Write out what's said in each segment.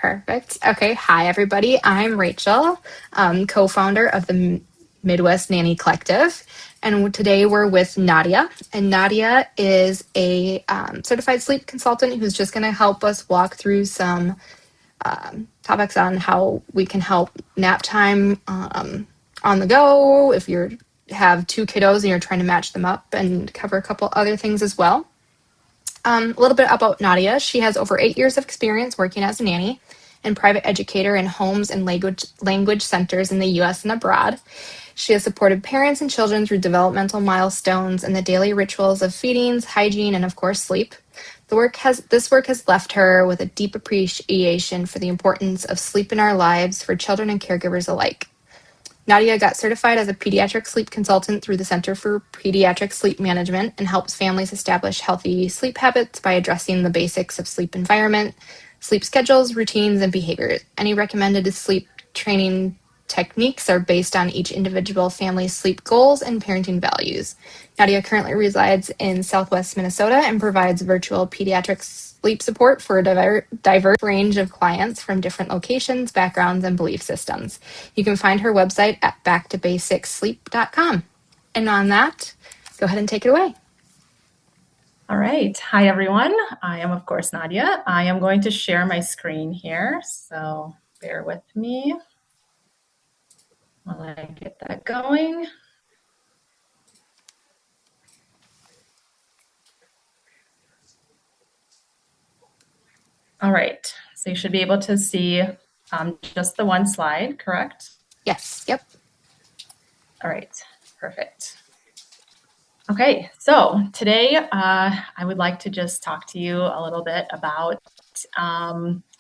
Perfect. Okay. Hi, everybody. I'm Rachel, co-founder of the Midwest Nanny Collective. And today we're with Nadya. And Nadya is a certified sleep consultant who's just going to help us walk through some topics on how we can help nap time on the go if you have two kiddos and you're trying to match them up, and cover a couple other things as well. A little bit about Nadya. She has over 8 years of experience working as a nanny and private educator in homes and language centers in the U.S. and abroad. She has supported parents and children through developmental milestones and the daily rituals of feedings, hygiene, and of course sleep. This work has left her with a deep appreciation for the importance of sleep in our lives for children and caregivers alike. Nadya got certified as a pediatric sleep consultant through the Center for Pediatric Sleep Management and helps families establish healthy sleep habits by addressing the basics of sleep environment, sleep schedules, routines, and behaviors. Any recommended sleep training techniques are based on each individual family's sleep goals and parenting values. Nadya currently resides in Southwest Minnesota and provides virtual pediatric sleep support for a diverse range of clients from different locations, backgrounds, and belief systems. You can find her website at backtobasicsleep.com. And on that, go ahead and take it away. All right. Hi, everyone. I am, of course, Nadya. I am going to share my screen here, so bear with me while I get that going. All right. So you should be able to see just the one slide, correct? Yes. Yep. All right. Perfect. Okay, so today I would like to just talk to you a little bit about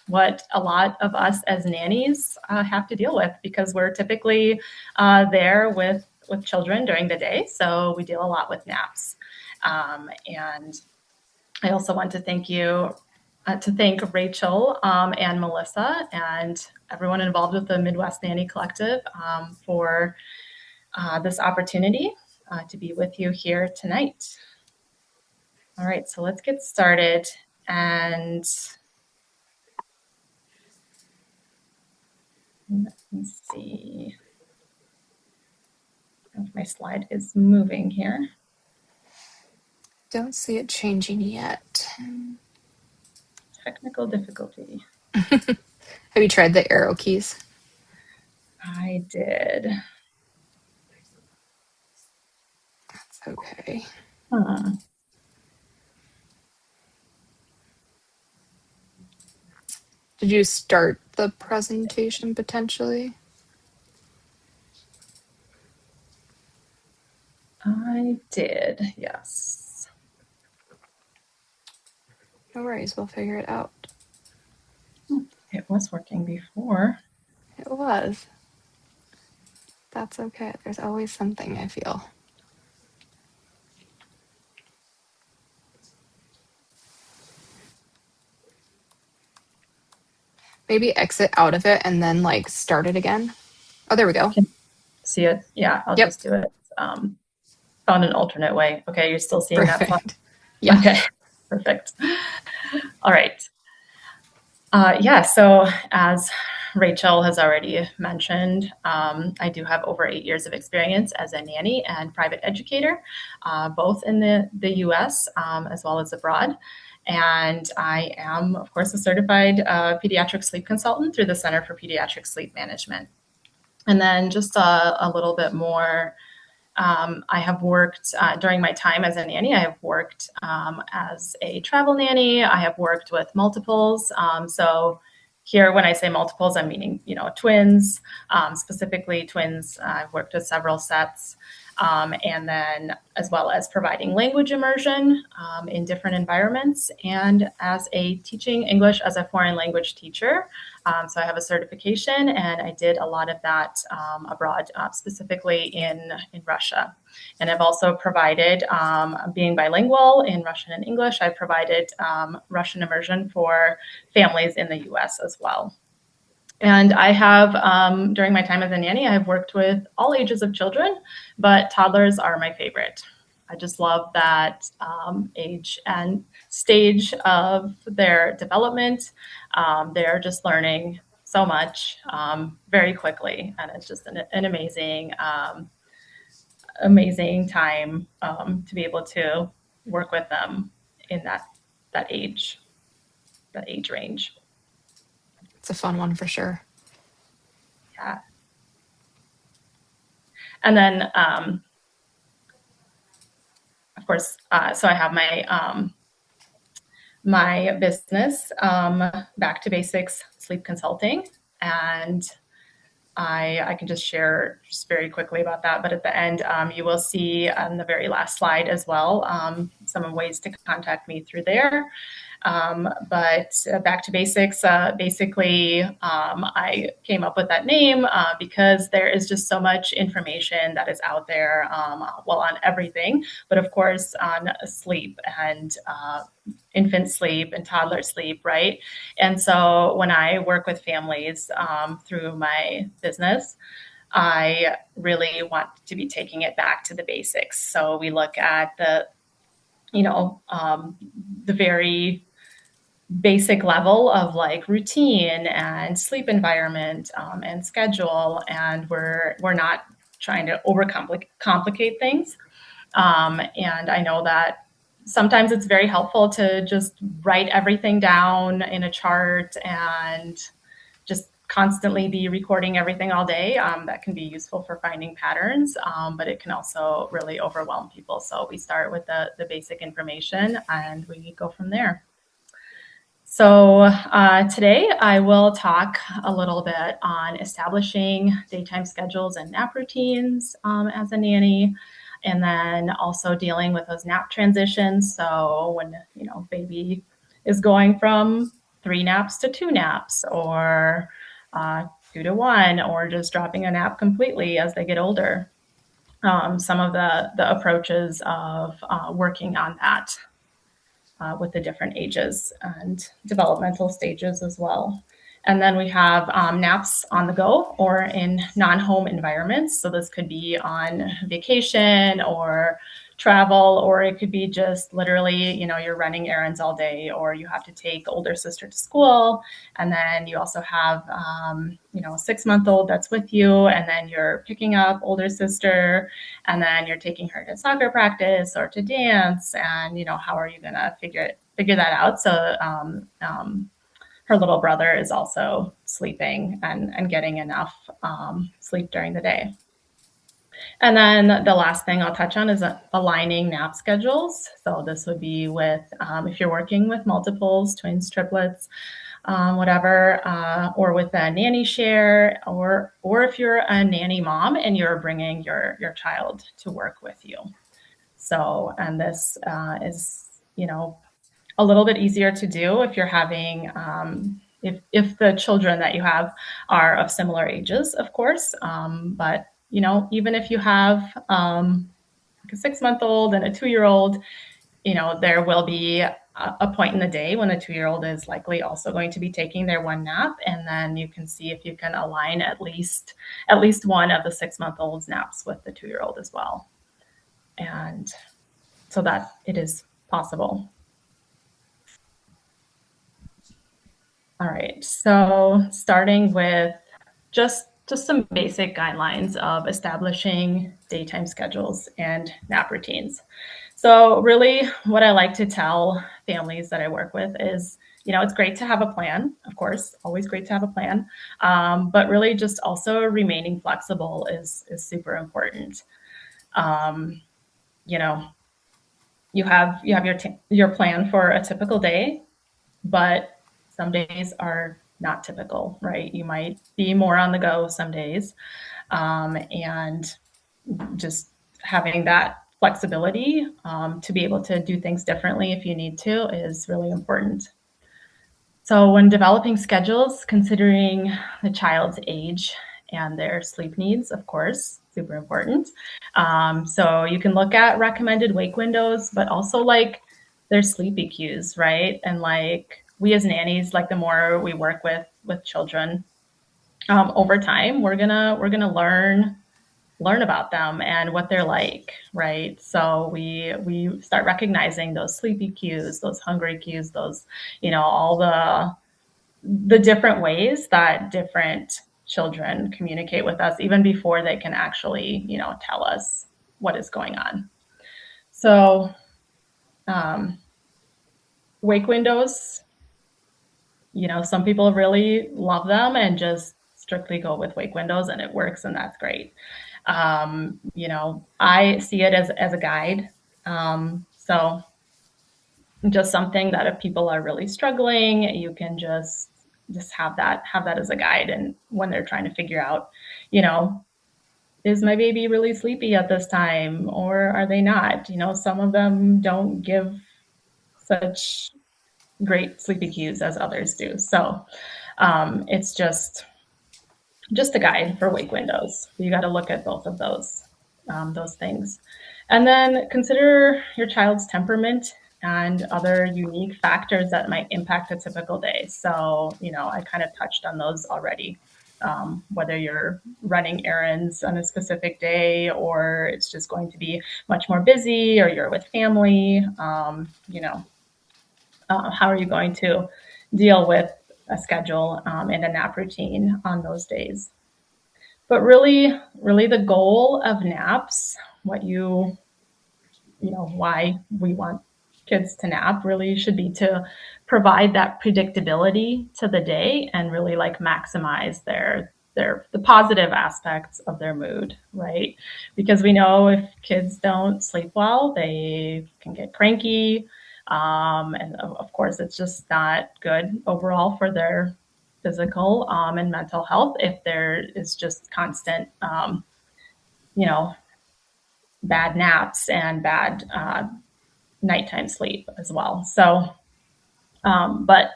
what a lot of us as nannies have to deal with, because we're typically there with children during the day, so we deal a lot with naps. And I also want to thank Rachel and Melissa and everyone involved with the Midwest Nanny Collective for this opportunity to be with you here tonight. All right, so let's get started. And let me see if my slide is moving here. Don't see it changing yet. Technical difficulty. Have you tried the arrow keys? I did. That's okay. Did you start the presentation potentially? I did, yes. No worries, we'll figure it out. It was working before. It was. That's okay. There's always something, I feel. Maybe exit out of it and then like start it again. Oh, there we go. See it? Yeah, I'll just do it. Found an alternate way. Okay, you're still seeing that slide? Yeah. Okay, perfect. All right. Yeah, so as Rachel has already mentioned, I do have over 8 years of experience as a nanny and private educator, both in the US as well as abroad. And I am, of course, a certified pediatric sleep consultant through the Center for Pediatric Sleep Management. And then just a little bit more, I have worked during my time as a nanny. I have worked as a travel nanny. I have worked with multiples. So here, when I say multiples, I'm meaning, twins, specifically twins. I've worked with several sets. And then as well as providing language immersion in different environments, and as a teaching English as a foreign language teacher. So I have a certification, and I did a lot of that abroad, specifically in Russia. And I've also provided, being bilingual in Russian and English, I've provided Russian immersion for families in the US as well. And I have, during my time as a nanny, I have worked with all ages of children, but toddlers are my favorite. I just love that age and stage of their development. They're just learning so much very quickly, and it's just an amazing, amazing time to be able to work with them in that age range. It's a fun one for sure. Yeah. And then, of course, so I have my business, Back to Basics Sleep Consulting, and I can just share just very quickly about that. But at the end, you will see on the very last slide as well some ways to contact me through there. But Back to Basics, basically, I came up with that name because there is just so much information that is out there, well, on everything, but of course on sleep and infant sleep and toddler sleep, right? And so when I work with families through my business, I really want to be taking it back to the basics. So we look at the very basic level of like routine and sleep environment and schedule, and we're not trying to complicate things. And I know that sometimes it's very helpful to just write everything down in a chart and just constantly be recording everything all day. That can be useful for finding patterns, but it can also really overwhelm people. So we start with the basic information and we go from there. So today I will talk a little bit on establishing daytime schedules and nap routines as a nanny, and then also dealing with those nap transitions. So when baby is going from 3 naps to 2 naps, or 2 to 1, or just dropping a nap completely as they get older. Some of the approaches of working on that. With the different ages and developmental stages as well. And then we have naps on the go or in non-home environments. So this could be on vacation or travel, or it could be just literally, you're running errands all day, or you have to take older sister to school. And then you also have, a 6-month-old that's with you, and then you're picking up older sister, and then you're taking her to soccer practice or to dance. And, how are you going to figure that out? So, her little brother is also sleeping and getting enough sleep during the day. And then the last thing I'll touch on is aligning nap schedules. So this would be with, if you're working with multiples, twins, triplets, whatever, or with a nanny share, or if you're a nanny mom and you're bringing your child to work with you. So, and this is, a little bit easier to do if you're having, if the children that you have are of similar ages, of course. But even if you have like a 6-month-old and a 2-year-old, there will be a point in the day when the 2-year-old is likely also going to be taking their 1 nap, and then you can see if you can align at least one of the 6-month-old's naps with the 2-year-old as well, and so that it is possible. All right, so starting with just some basic guidelines of establishing daytime schedules and nap routines. So really what I like to tell families that I work with is, it's great to have a plan, of course, always great to have a plan, but really just also remaining flexible is super important. You have your plan for a typical day, but some days are not typical, right? You might be more on the go some days, and just having that flexibility to be able to do things differently if you need to is really important. So when developing schedules, considering the child's age and their sleep needs, of course, super important. So you can look at recommended wake windows, but also like their sleepy cues, right? And like we as nannies, like the more we work with children over time, we're gonna learn learn about them and what they're like, right? So we start recognizing those sleepy cues, those hungry cues, those, all the different ways that different children communicate with us even before they can actually, tell us what is going on. So wake windows, some people really love them and just strictly go with wake windows and it works and that's great. I see it as a guide. So just something that if people are really struggling, you can just have that as a guide. And when they're trying to figure out, is my baby really sleepy at this time or are they not? Some of them don't give such great sleepy cues as others do. So it's just a guide for wake windows. You got to look at both of those things. And then consider your child's temperament and other unique factors that might impact a typical day. So, I kind of touched on those already. Whether you're running errands on a specific day or it's just going to be much more busy or you're with family, how are you going to deal with a schedule and a nap routine on those days? But really, the goal of naps, why we want kids to nap really should be to provide that predictability to the day and really like maximize the positive aspects of their mood, right? Because we know if kids don't sleep well, they can get cranky. And of course, it's just not good overall for their physical and mental health if there is just constant, bad naps and bad nighttime sleep as well. So, but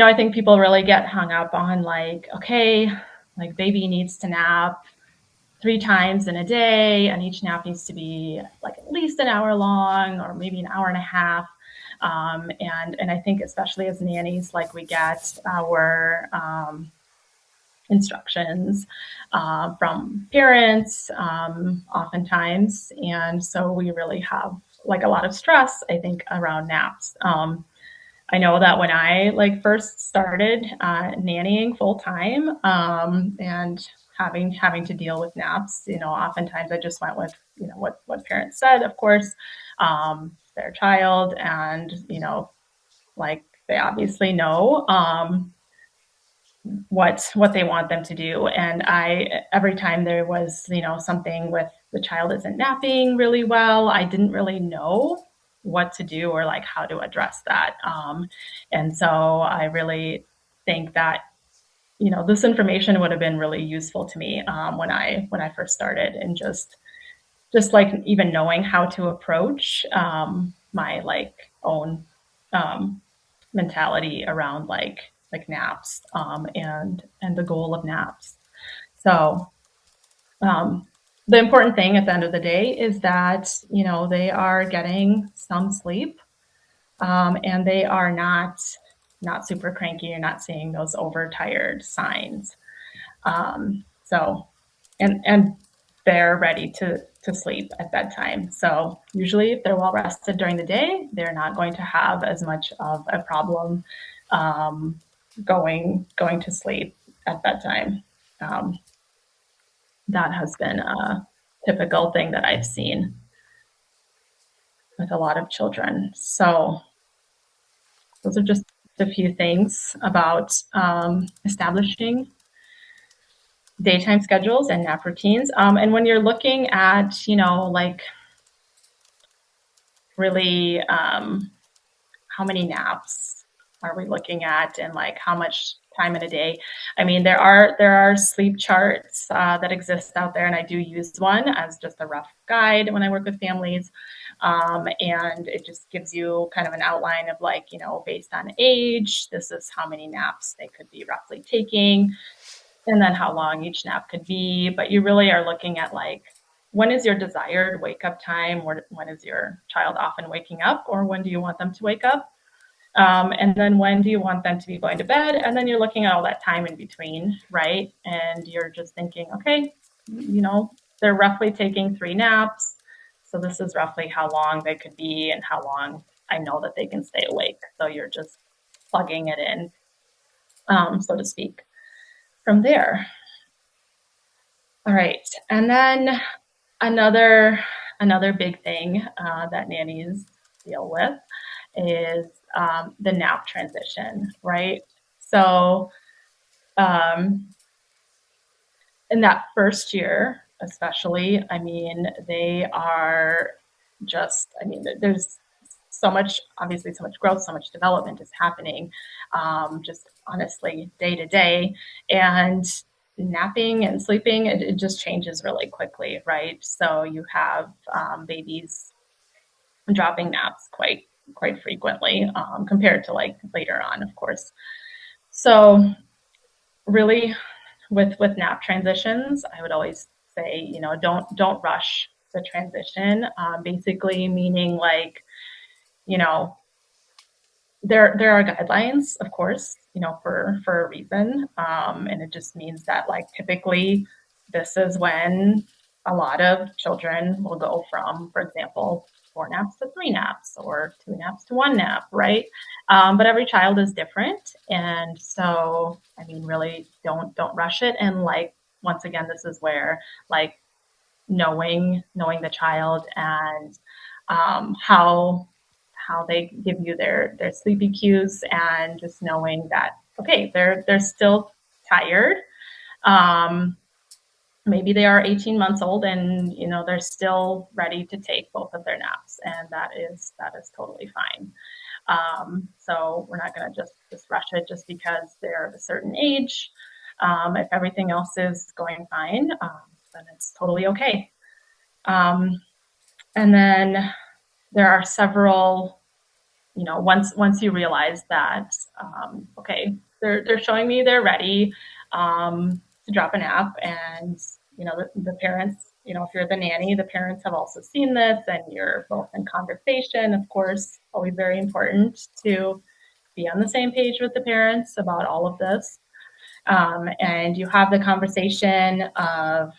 I think people really get hung up on like, okay, like baby needs to nap 3 times in a day, and each nap needs to be like at least an hour long, or maybe an hour and a half. And I think especially as nannies, like we get our instructions from parents oftentimes, and so we really have like a lot of stress, I think, around naps. I know that when I like first started nannying full time and having to deal with naps, oftentimes I just went with what parents said, of course, their child, and like they obviously know what they want them to do. And every time there was something with the child isn't napping really well, I didn't really know what to do or like how to address that. And so I really think that this information would have been really useful to me when I first started, and just like even knowing how to approach my like own mentality around like naps and the goal of naps. So the important thing at the end of the day is that they are getting some sleep and they are not super cranky. You're not seeing those overtired signs. So and they're ready to sleep at bedtime. So usually if they're well rested during the day, they're not going to have as much of a problem going to sleep at bedtime. That has been a typical thing that I've seen with a lot of children. So those are just a few things about establishing daytime schedules and nap routines. And when you're looking at, like really how many naps are we looking at and like how much time in a day? I mean, there are sleep charts that exist out there, and I do use one as just a rough guide when I work with families. And it just gives you kind of an outline of like, based on age, this is how many naps they could be roughly taking, and then how long each nap could be. But you really are looking at like, when is your desired wake up time? When is your child often waking up, or when do you want them to wake up? And then when do you want them to be going to bed? And then you're looking at all that time in between, right? And you're just thinking, okay, they're roughly taking 3 naps. So this is roughly how long they could be and how long I know that they can stay awake. So you're just plugging it in, so to speak, from there. All right. And then another big thing that nannies deal with is the nap transition, right? So in that first year, especially, I mean, they are just, I mean, there's so much, obviously, so much growth, so much development is happening, just honestly, day to day. And napping and sleeping, it just changes really quickly, right? So you have babies dropping naps quite frequently compared to like later on, of course. So really, with nap transitions, I would always say, you know, don't rush the transition. Basically, meaning like, you know, there are guidelines, of course, you know, for a reason, and it just means that like typically this is when a lot of children will go from, for example, 4 naps to 3 naps or 2 naps to 1 nap, right? But every child is different, and so I mean, really don't rush it. And like once again, this is where like knowing the child and how they give you their sleepy cues, and just knowing that okay, they're still tired. Um, Maybe they are 18 months old and you know they're still ready to take both of their naps, and that is totally fine. So we're not going to just rush it just because they're of a certain age. If everything else is going fine, then it's totally okay. Um, and then there are several, you know, once you realize that, okay, they're showing me they're ready to drop a nap, and you know the parents, you know, if you're the nanny, the parents have also seen this, and you're both in conversation. Of course, always very important to be on the same page with the parents about all of this, and you have the conversation of,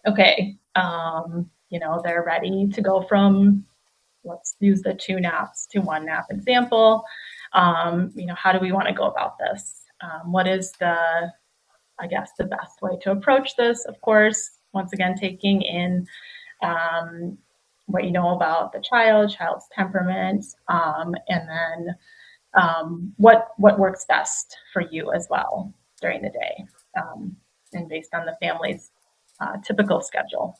okay, you know, they're ready to go from, let's use the 2 naps to 1 nap example. You know, how do we want to go about this? What is the, I guess, the best way to approach this? Of course, once again, taking in what you know about the child's temperament, and then what works best for you as well during the day, and based on the family's typical schedule.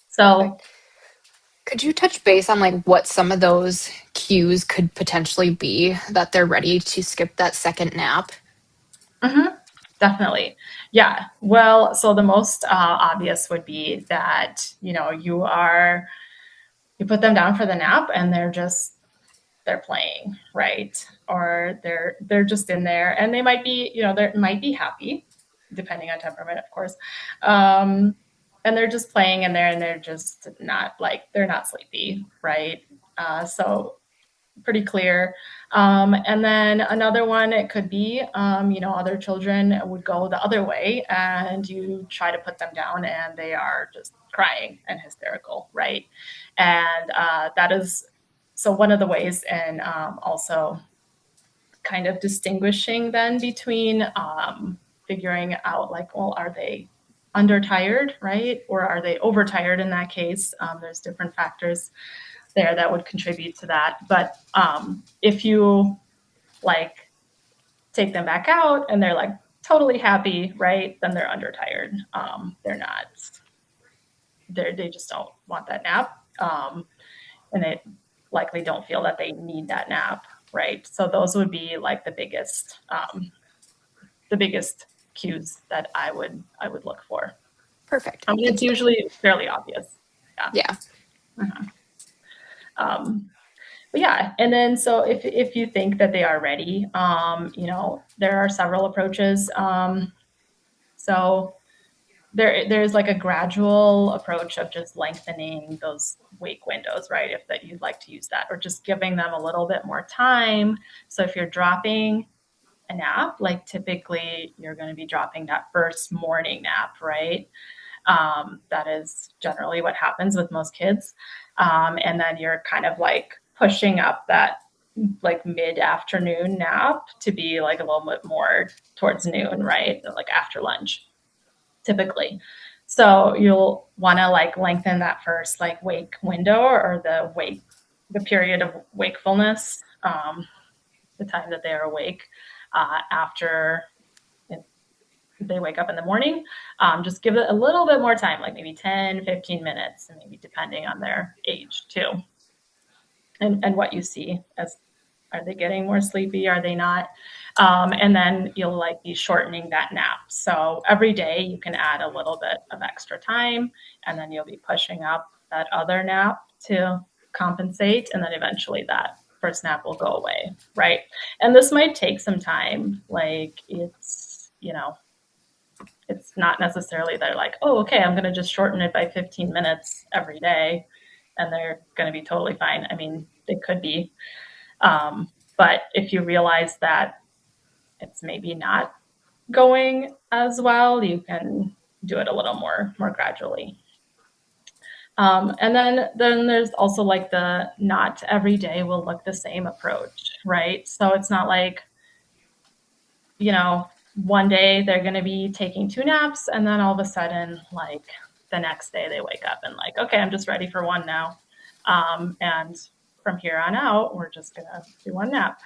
So, Perfect. Could you touch base on like what some of those cues could potentially be that they're ready to skip that second nap? mhm, definitely. Yeah. Well, so the most obvious would be that, you know, you put them down for the nap and they're playing, right? Or they're just in there, and they might be, you know, they might be happy, depending on temperament, of course. And they're just playing in there, and they're just not like, they're not sleepy, right? So pretty clear. And then another one, it could be, you know, other children would go the other way, and you try to put them down, and they are just crying and hysterical, right? And that is so one of the ways, and also kind of distinguishing then between figuring out like, well, are they undertired, right? Or are they overtired in that case? There's different factors there that would contribute to that. But if you like take them back out and they're like totally happy, right? Then they're undertired. They're not. They just don't want that nap, and they likely don't feel that they need that nap, right? So those would be like the biggest cues that I would look for. Perfect. I mean, it's That's usually fairly obvious. Yeah. yeah, Mhm. Um, But yeah, and then so if you think that they are ready, you know, there are several approaches. So there's like a gradual approach of just lengthening those wake windows, right? If that you'd like to use that, or just giving them a little bit more time. So if you're dropping a nap, like typically you're going to be dropping that first morning nap, right? That is generally what happens with most kids. And then you're kind of like pushing up that like mid-afternoon nap to be like a little bit more towards noon, right? Like after lunch, typically. So you'll want to like lengthen that first like wake window or the period of wakefulness, the time that they are awake after they wake up in the morning. Just give it a little bit more time, like maybe 10, 15 minutes, and maybe depending on their age too. And what you see as, are they getting more sleepy? Are they not? And then you'll like be shortening that nap. So every day you can add a little bit of extra time, and then you'll be pushing up that other nap to compensate. And then eventually that first nap will go away, right? And this might take some time. Like it's, it's not necessarily they're like, oh, okay, I'm going to just shorten it by 15 minutes every day and they're going to be totally fine. I mean, they could be. But if you realize that it's maybe not going as well, you can do it a little more gradually. And then there's also like the not every day will look the same approach, right? So it's not like, one day they're going to be taking 2 naps and then all of a sudden, like the next day they wake up and like, okay, I'm just ready for one now. And from here on out, we're just going to do 1 nap.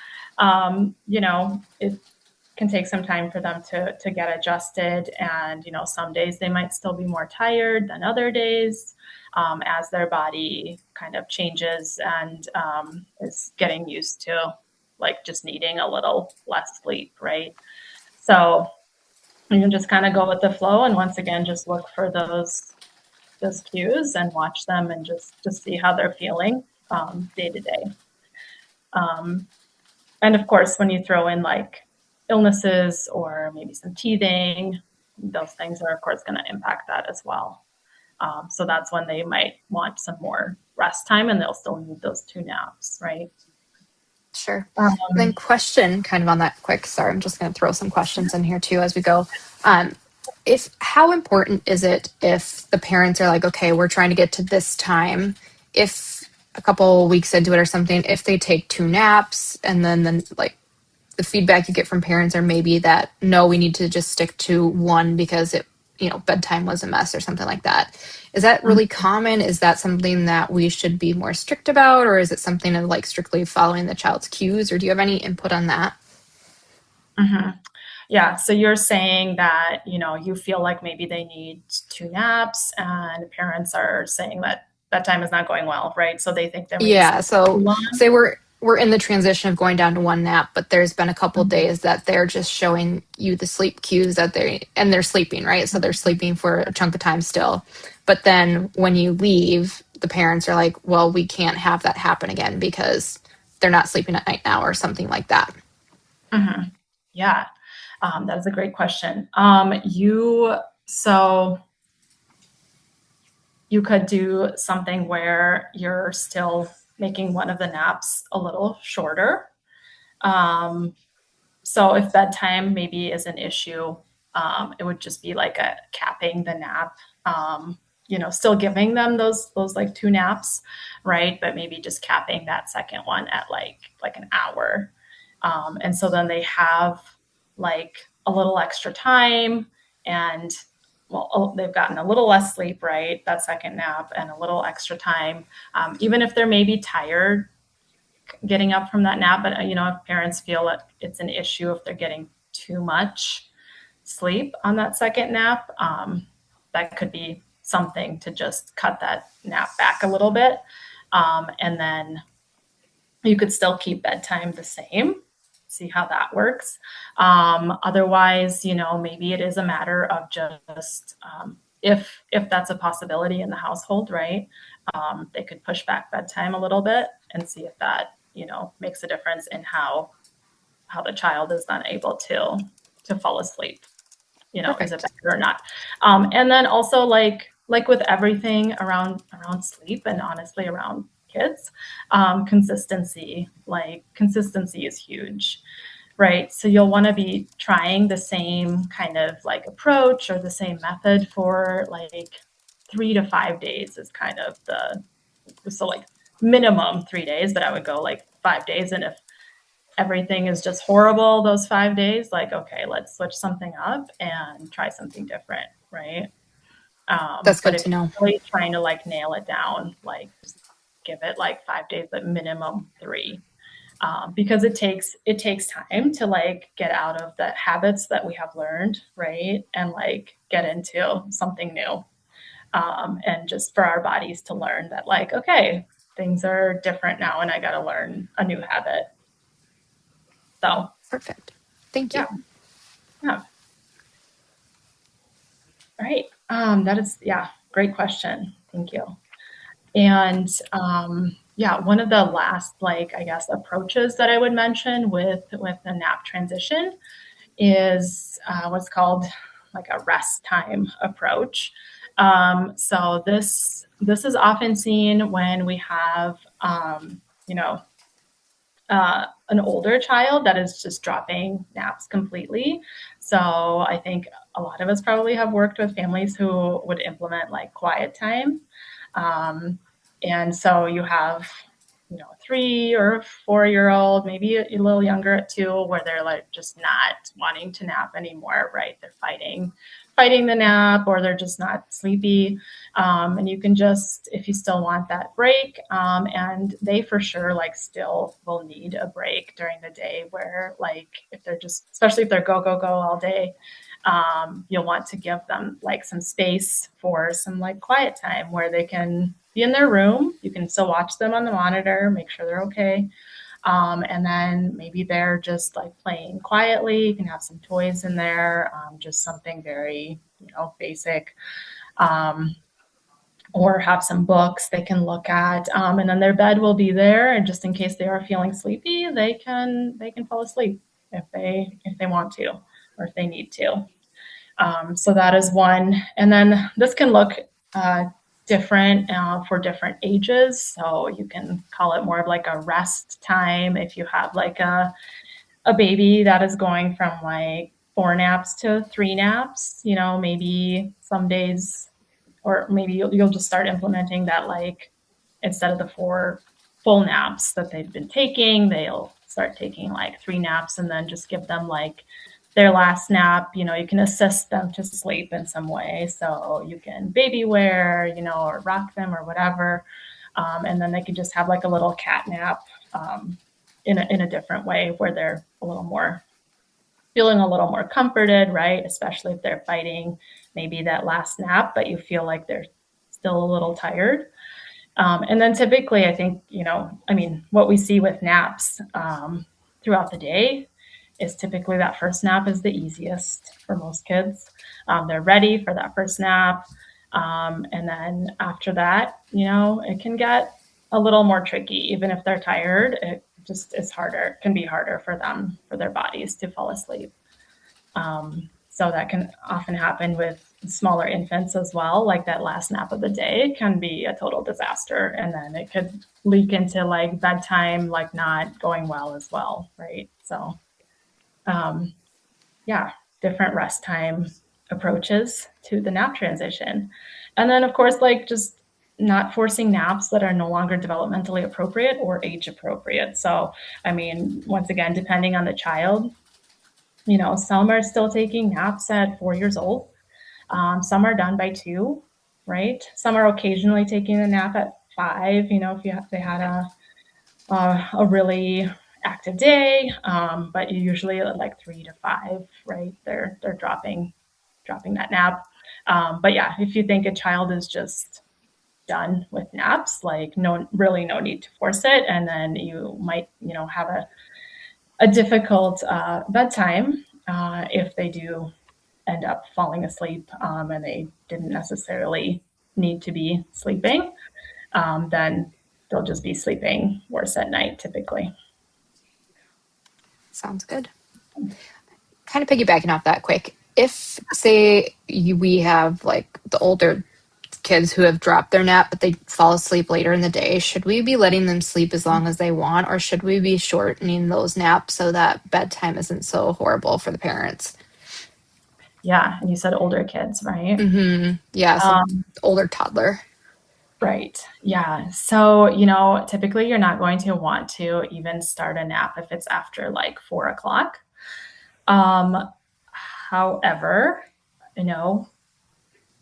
It can take some time for them to get adjusted. And, some days they might still be more tired than other days as their body kind of changes and is getting used to like just needing a little less sleep, right? So you can just kind of go with the flow. And once again, just look for those cues and watch them and just see how they're feeling day to day. And of course, when you throw in like illnesses or maybe some teething, those things are of course going to impact that as well. So that's when they might want some more rest time and they'll still need those 2 naps, right? Sure. And then question kind of on that quick. Sorry, I'm just going to throw some questions in here too as we go. How important is it if the parents are like, okay, we're trying to get to this time, if a couple weeks into it or something, if they take 2 naps and then like the feedback you get from parents are maybe that, no, we need to just stick to 1 because bedtime was a mess or something like that. Is that really common? Is that something that we should be more strict about? Or is it something of like strictly following the child's cues? Or do you have any input on that? Mm-hmm. Yeah. So you're saying that, you feel like maybe they need 2 naps and parents are saying that time is not going well, right? So they think they're maybe Yeah. So too long. say we're in the transition of going down to 1 nap, but there's been a couple Mm-hmm. days that they're just showing you the sleep cues that they're sleeping, right? So they're sleeping for a chunk of time still. But then when you leave, the parents are like, well, we can't have that happen again because they're not sleeping at night now or something like that. Mm-hmm. Yeah. That is a great question. So you could do something where you're still making one of the naps a little shorter. So if bedtime maybe is an issue, it would just be like a capping the nap. Still giving them those like 2 naps, right? But maybe just capping that second one at like an hour. And so then they have like a little extra time and they've gotten a little less sleep, right? That second nap and a little extra time. Even if they're maybe tired getting up from that nap, but if parents feel that it's an issue if they're getting too much sleep on that second nap, that could be something to just cut that nap back a little bit. And then you could still keep bedtime the same, see how that works. Otherwise, maybe it is a matter of just if that's a possibility in the household, right? They could push back bedtime a little bit and see if that makes a difference in how the child is then able to fall asleep. Is it better or not? And then also like with everything around sleep and honestly around kids, consistency is huge, right? So you'll want to be trying the same kind of like approach or the same method for like 3 to 5 days is kind of so like minimum 3 days, but I would go like 5 days. And if everything is just horrible those 5 days, like, okay, let's switch something up and try something different, right? That's But good if to know. you're really trying to like nail it down, like just give it like 5 days, but minimum three. Because it takes time to like get out of the habits that we have learned, right? And like get into something new. And just for our bodies to learn that like, okay, things are different now and I got to learn a new habit. So Perfect. Thank yeah, you. yeah. All right. That is, yeah, great question. Thank you. And yeah, one of the last, like, I guess, approaches that I would mention with the nap transition is what's called like a rest time approach. So this is often seen when we have, you know, an older child that is just dropping naps completely. So I think a lot of us probably have worked with families who would implement like quiet time. Um, and so you have, a 3 or 4 year old, maybe a little younger at 2, where they're like just not wanting to nap anymore, right? They're fighting the nap, or they're just not sleepy. And you can just, if you still want that break, and they for sure like still will need a break during the day, where like if they're just, especially if they're go go go all day, you'll want to give them like some space for some like quiet time where they can be in their room. You can still watch them on the monitor, make sure they're okay. And then maybe they're just like playing quietly. You can have some toys in there, just something very, basic. Um, or have some books they can look at, and then their bed will be there. And just in case they are feeling sleepy, they can fall asleep if they want to, or if they need to. So that is one. And then this can look different for different ages. So you can call it more of like a rest time if you have like a baby that is going from like 4 naps to 3 naps. Maybe some days, or maybe you'll just start implementing that, like instead of the 4 full naps that they've been taking, they'll start taking like 3 naps, and then just give them like their last nap. You can assist them to sleep in some way. So you can baby wear, or rock them or whatever. And then they can just have like a little cat nap, in a different way, where they're feeling a little more comforted, right? Especially if they're fighting maybe that last nap, but you feel like they're still a little tired. And then typically, I think, what we see with naps throughout the day is typically that first nap is the easiest for most kids. They're ready for that first nap. And then after that, it can get a little more tricky. Even if they're tired, it just is harder, can be harder for them, for their bodies to fall asleep. So that can often happen with smaller infants as well. Like that last nap of the day can be a total disaster. And then it could leak into like bedtime, like not going well as well, right? So, yeah, different rest time approaches to the nap transition. And then, of course, like just not forcing naps that are no longer developmentally appropriate or age appropriate. So, I mean, once again, depending on the child, some are still taking naps at 4 years old. Some are done by 2, right? Some are occasionally taking a nap at 5. If they had a really active day, but usually at like 3 to 5, right? They're dropping that nap. But yeah, if you think a child is just done with naps, like no need to force it, and then you might have a difficult bedtime if they do end up falling asleep, and they didn't necessarily need to be sleeping, then they'll just be sleeping worse at night typically. Sounds good. Kind of piggybacking off that quick. If, say, we have like the older kids who have dropped their nap, but they fall asleep later in the day, should we be letting them sleep as long as they want, or should we be shortening those naps so that bedtime isn't so horrible for the parents? Yeah. And you said older kids, right? Yeah, so Um, older toddler. right. Yeah. So, typically you're not going to want to even start a nap if it's after like 4 o'clock. However, you know,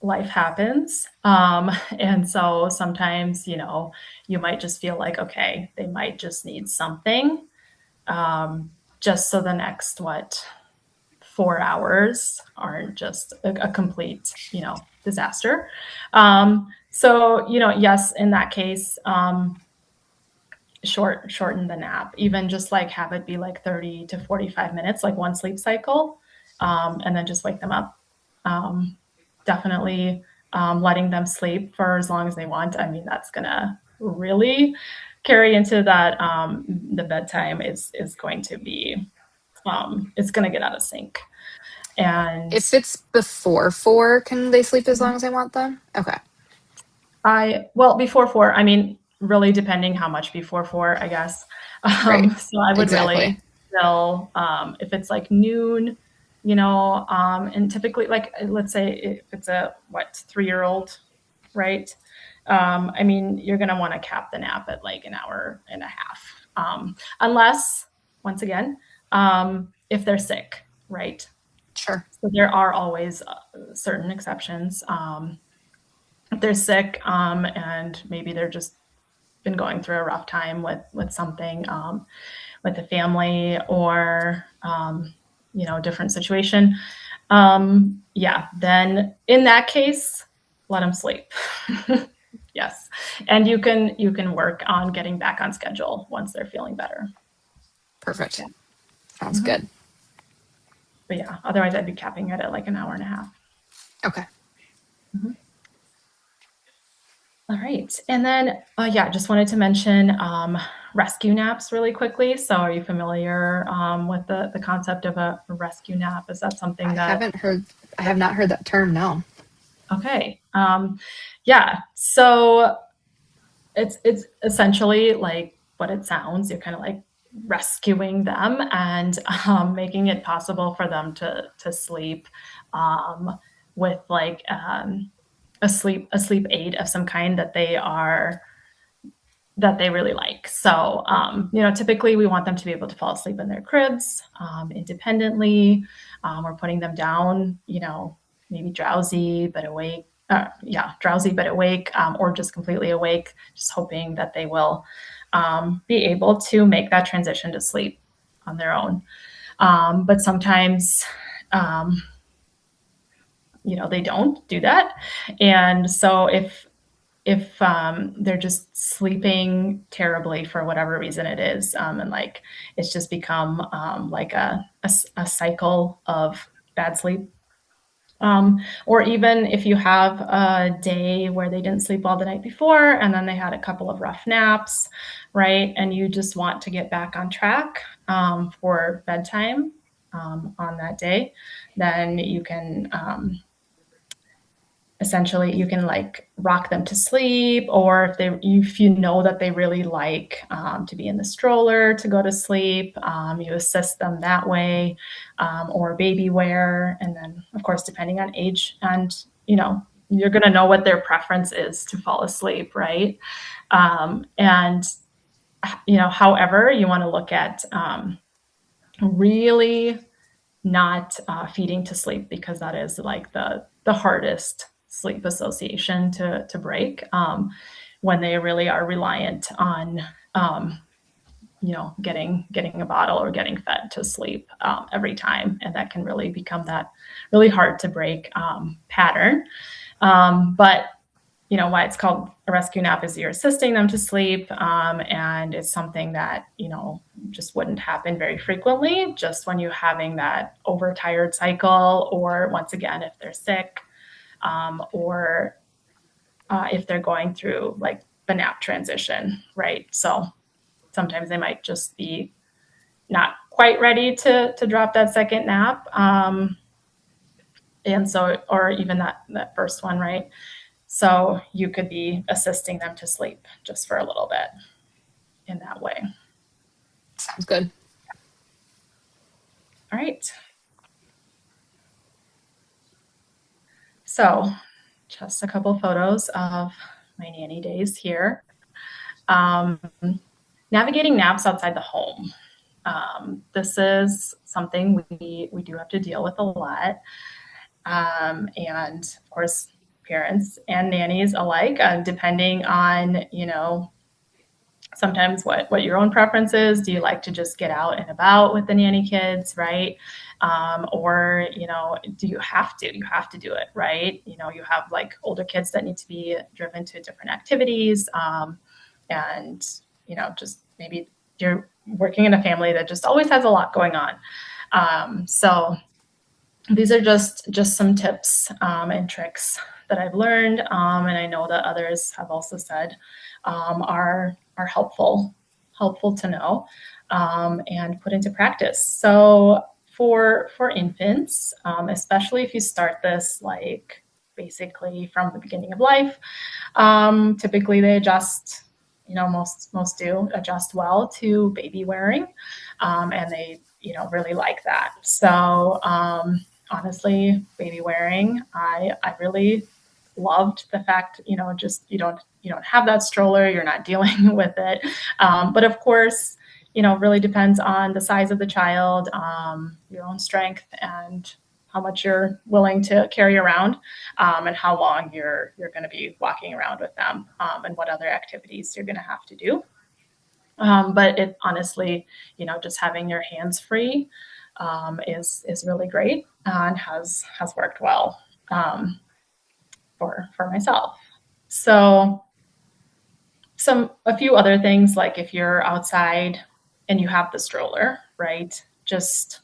life happens. And so sometimes, you might just feel like, okay, they might just need something, just so the next, 4 hours aren't just a complete, disaster. So, yes, in that case, shorten the nap, even just like have it be like 30 to 45 minutes, like one sleep cycle, and then just wake them up. Definitely letting them sleep for as long as they want. I mean, that's gonna really carry into that. The bedtime is going to be, it's going to get out of sync. And If it's before 4, can they sleep as long as I want them? Okay, before 4, I mean, really depending how much before 4, I guess. right. So I would really Exactly. still, if it's like noon, and typically, like, let's say if it's a 3-year-old, right? I mean, you're going to want to cap the nap at like an hour and a half, unless, once again, if they're sick, right? Sure. So there are always certain exceptions. If they're sick, and maybe they're just been going through a rough time with something, with the family, or different situation, yeah, then in that case, let them sleep. Yes, and you can work on getting back on schedule once they're feeling better. Perfect. Yeah. Sounds Mhm. good. But yeah, otherwise I'd be capping it at like an hour and a half. Okay. Mhm. All right. And then, yeah, just wanted to mention rescue naps really quickly. So, are you familiar with the concept of a rescue nap? Is that something that, I have not heard that term, no. okay? Yeah. So, it's essentially like what it sounds. You're kind of like rescuing them and making it possible for them to sleep, um, with like a sleep aid of some kind that they really like. So, typically we want them to be able to fall asleep in their cribs, independently. We're putting them down, maybe drowsy but awake. Yeah, drowsy but awake, or just completely awake, just hoping that they will be able to make that transition to sleep on their own. But sometimes, um, they don't do that. And so if they're just sleeping terribly for whatever reason it is, and like it's just become like a cycle of bad sleep, or even if you have a day where they didn't sleep all the night before and then they had a couple of rough naps, right, and you just want to get back on track for bedtime on that day, then you can, essentially you can like rock them to sleep, or if you know that they really like to be in the stroller to go to sleep, you assist them that way, or baby wear. And then of course, depending on age, and you're going to know what their preference is to fall asleep, right? And however, you want to look at really not feeding to sleep, because that is like the hardest sleep association to break, when they really are reliant on, getting a bottle or getting fed to sleep every time, and that can really become that really hard to break pattern. But why it's called a rescue nap is you're assisting them to sleep, and it's something that just wouldn't happen very frequently, just when you're having that overtired cycle, or once again if they're sick, or if they're going through like the nap transition, right? So sometimes they might just be not quite ready to drop that second nap, and so, or even that first one, right? So you could be assisting them to sleep just for a little bit in that way. Sounds good. All right. So just a couple photos of my nanny days here. Navigating naps outside the home. This is something we do have to deal with a lot. And of course, parents and nannies alike, depending on, sometimes what your own preference is. Do you like to just get out and about with the nanny kids, right? Or, do you have to? You have to do it, right? You have like older kids that need to be driven to different activities. And, just maybe you're working in a family that just always has a lot going on. So these are just some tips and tricks that I've learned, and I know that others have also said are helpful to know and put into practice. So for infants, especially if you start this like basically from the beginning of life, typically they adjust. Most do adjust well to baby wearing, and they really like that. So honestly, baby wearing, I really loved the fact, just you don't have that stroller, you're not dealing with it. But of course, really depends on the size of the child, your own strength, and how much you're willing to carry around, and how long you're going to be walking around with them, and what other activities you're going to have to do. But it honestly, just having your hands free is really great and has worked well for myself. So a few other things, like if you're outside and you have the stroller, right? Just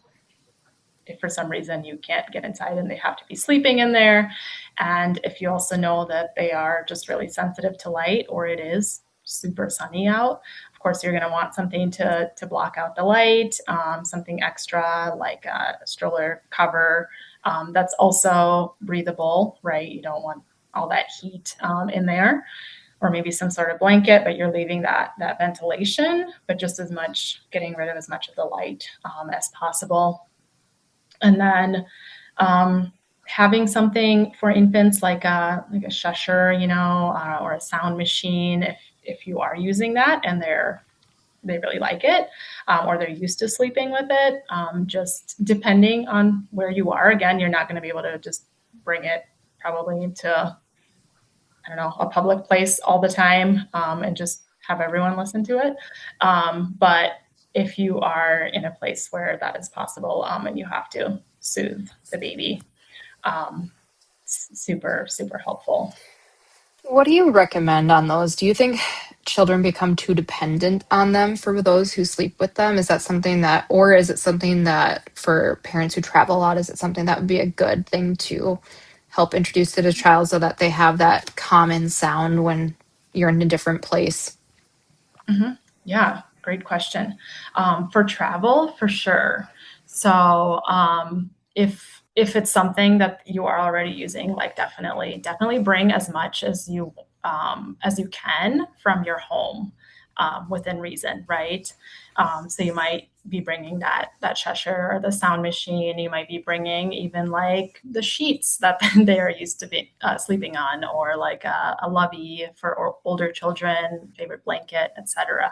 if for some reason you can't get inside and they have to be sleeping in there, and if you also know that they are just really sensitive to light, or it is super sunny out, of course you're going to want something to block out the light, something extra like a stroller cover that's also breathable, right? You don't want all that heat in there, or maybe some sort of blanket, but you're leaving that ventilation, but just getting rid of as much of the light as possible. And then having something for infants like a shusher, or a sound machine, if you are using that and they really like it, or they're used to sleeping with it. Just depending on where you are, again, you're not going to be able to just bring it probably to, I don't know, a public place all the time, and just have everyone listen to it. But if you are in a place where that is possible, and you have to soothe the baby, super, super helpful. What do you recommend on those? Do you think children become too dependent on them for those who sleep with them? Is that something that, or is it something that for parents who travel a lot, is it something that would be a good thing to help introduce to the child so that they have that common sound when you're in a different place? Mm-hmm. Yeah, great question. For travel, for sure. So if it's something that you are already using, like definitely bring as much as you can from your home, within reason, right? So you might be bringing that Cheshire or the sound machine. You might be bringing even like the sheets that they are used to be sleeping on, or like a lovey for older children, favorite blanket, etc.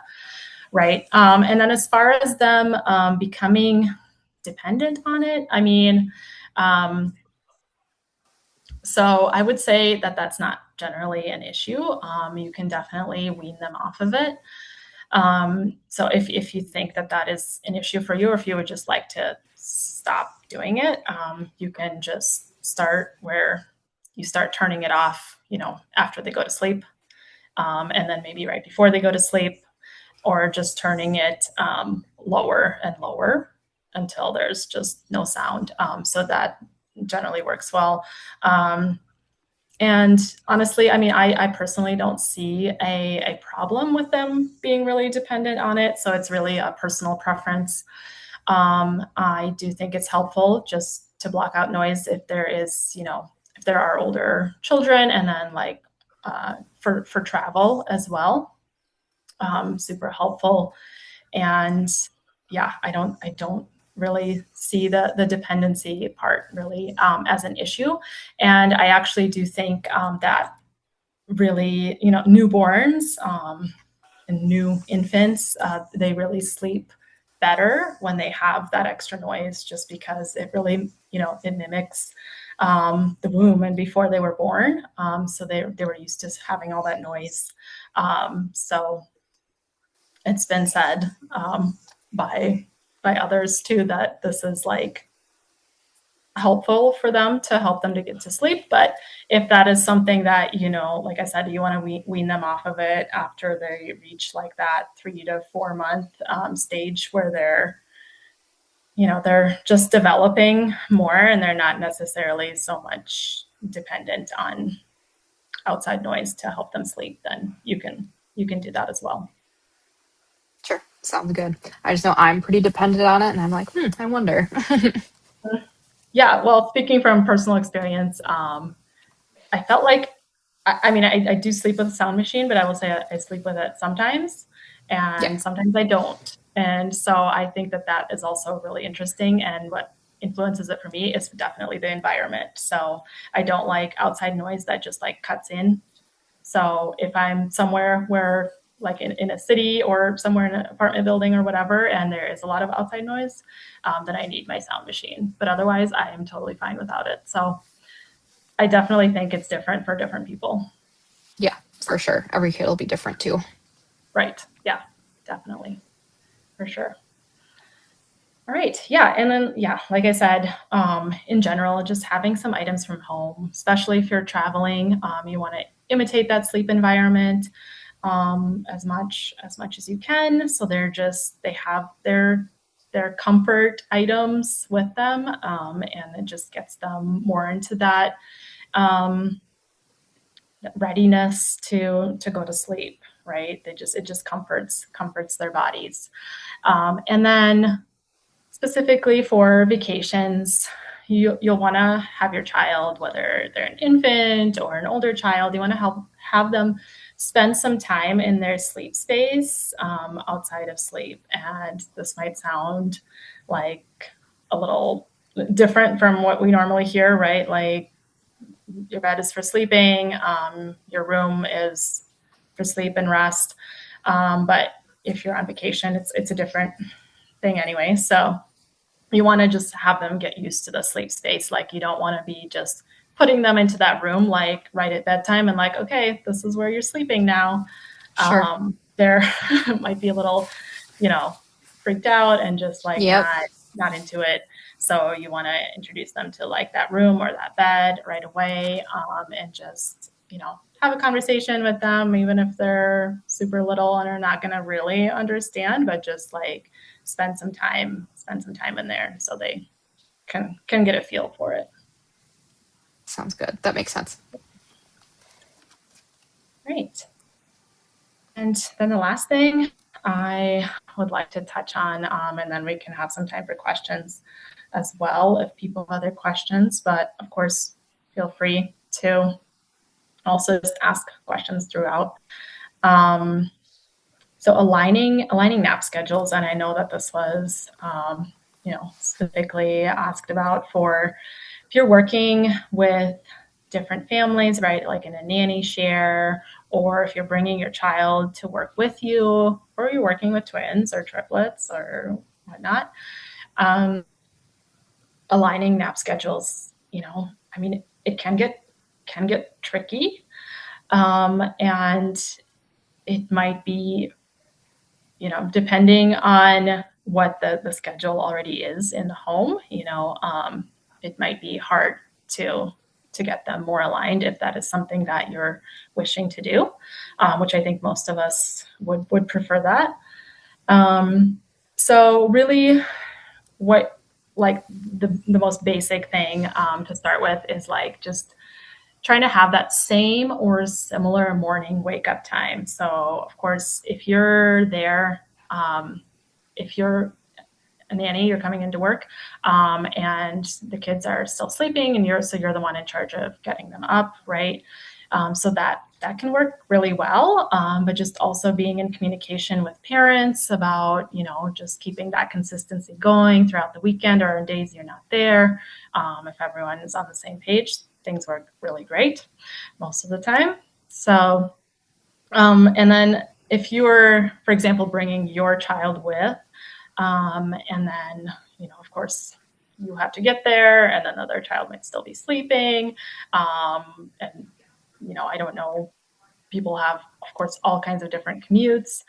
Right? And then as far as them becoming dependent on it, I mean, so I would say that that's not generally an issue. You can definitely wean them off of it. So if you think that is an issue for you, or if you would just like to stop doing it, you can just start where you start turning it off, after they go to sleep, and then maybe right before they go to sleep, or just turning it lower and lower until there's just no sound. So that generally works well. And honestly, I mean, I personally don't see a problem with them being really dependent on it. So it's really a personal preference. I do think it's helpful just to block out noise if there is, if there are older children, and then like for travel as well. Super helpful. And yeah, I don't really see the dependency part really as an issue. And I actually do think that really, newborns and new infants, they really sleep better when they have that extra noise, just because it really, it mimics the womb and before they were born. So they were used to having all that noise. So it's been said by others too that this is like helpful for them to help them to get to sleep. But if that is something that, like I said, you want to wean them off of it after they reach like that 3 to 4 month stage where they're just developing more and they're not necessarily so much dependent on outside noise to help them sleep, then you can do that as well. Sure. Sounds good. I just know I'm pretty dependent on it, and I'm like, I wonder. Yeah, well, speaking from personal experience, I felt like, I do sleep with a sound machine, but I will say I sleep with it sometimes, Yeah, and sometimes I don't. And so I think that is also really interesting. And what influences it for me is definitely the environment. So I don't like outside noise that just like cuts in. So if I'm somewhere where, like in a city or somewhere in an apartment building or whatever, and there is a lot of outside noise, then I need my sound machine. But otherwise, I am totally fine without it. So I definitely think it's different for different people. yeah, for sure. Every kid will be different too. Right. Yeah, definitely. For sure. All right. Yeah. And then, yeah, like I said, in general, just having some items from home, especially if you're traveling, you want to imitate that sleep environment as much as you can. So they have their comfort items with them, and it just gets them more into that um, readiness to go to sleep. Right? It just comforts their bodies, and then specifically for vacations, you'll want to have your child, whether they're an infant or an older child, you want to have them spend some time in their sleep space outside of sleep. And this might sound like a little different from what we normally hear, right? Like your bed is for sleeping, your room is for sleep and rest. But if you're on vacation, it's a different thing anyway. So you want to just have them get used to the sleep space. Like you don't want to be just putting them into that room like right at bedtime and like, okay, this is where you're sleeping now. Sure. There might be a little, freaked out and just like Yep. not into it. So you want to introduce them to like that room or that bed right away, and just have a conversation with them, even if they're super little and are not going to really understand, but just like spend some time in there so they can get a feel for it. Sounds good. That makes sense. Great. And then the last thing I would like to touch on, and then we can have some time for questions as well if people have other questions. But of course, feel free to also just ask questions throughout. So aligning nap schedules, and I know that this was specifically asked about for if you're working with different families, right? Like in a nanny share, or if you're bringing your child to work with you, or you're working with twins or triplets or whatnot. Aligning nap schedules, it can get tricky, and it might be, depending on what the schedule already is in the home, it might be hard to get them more aligned if that is something that you're wishing to do, which I think most of us would prefer that. So really what like the most basic thing to start with is like just trying to have that same or similar morning wake up time. So of course, if you're there, if you're a nanny, you're coming into work, and the kids are still sleeping, and you're the one in charge of getting them up, right? So that that can work really well. But just also being in communication with parents about, just keeping that consistency going throughout the weekend or on days you're not there. If everyone is on the same page, things work really great most of the time. So, and then if you were, for example, bringing your child with, and then, of course, you have to get there, and then the other child might still be sleeping. And, I don't know, people have, of course, all kinds of different commutes,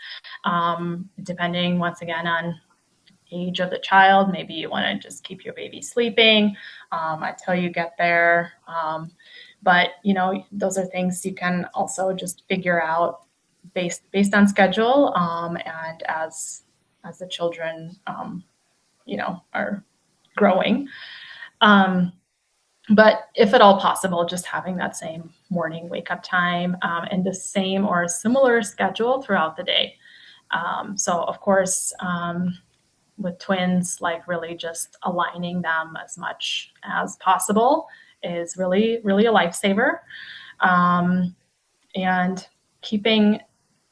depending, once again, on age of the child. Maybe you want to just keep your baby sleeping until you get there. But, those are things you can also just figure out based on schedule, and as the children, are growing. But if at all possible, just having that same morning wake up time, and the same or similar schedule throughout the day. So of course, with twins, like really just aligning them as much as possible is really, really a lifesaver. And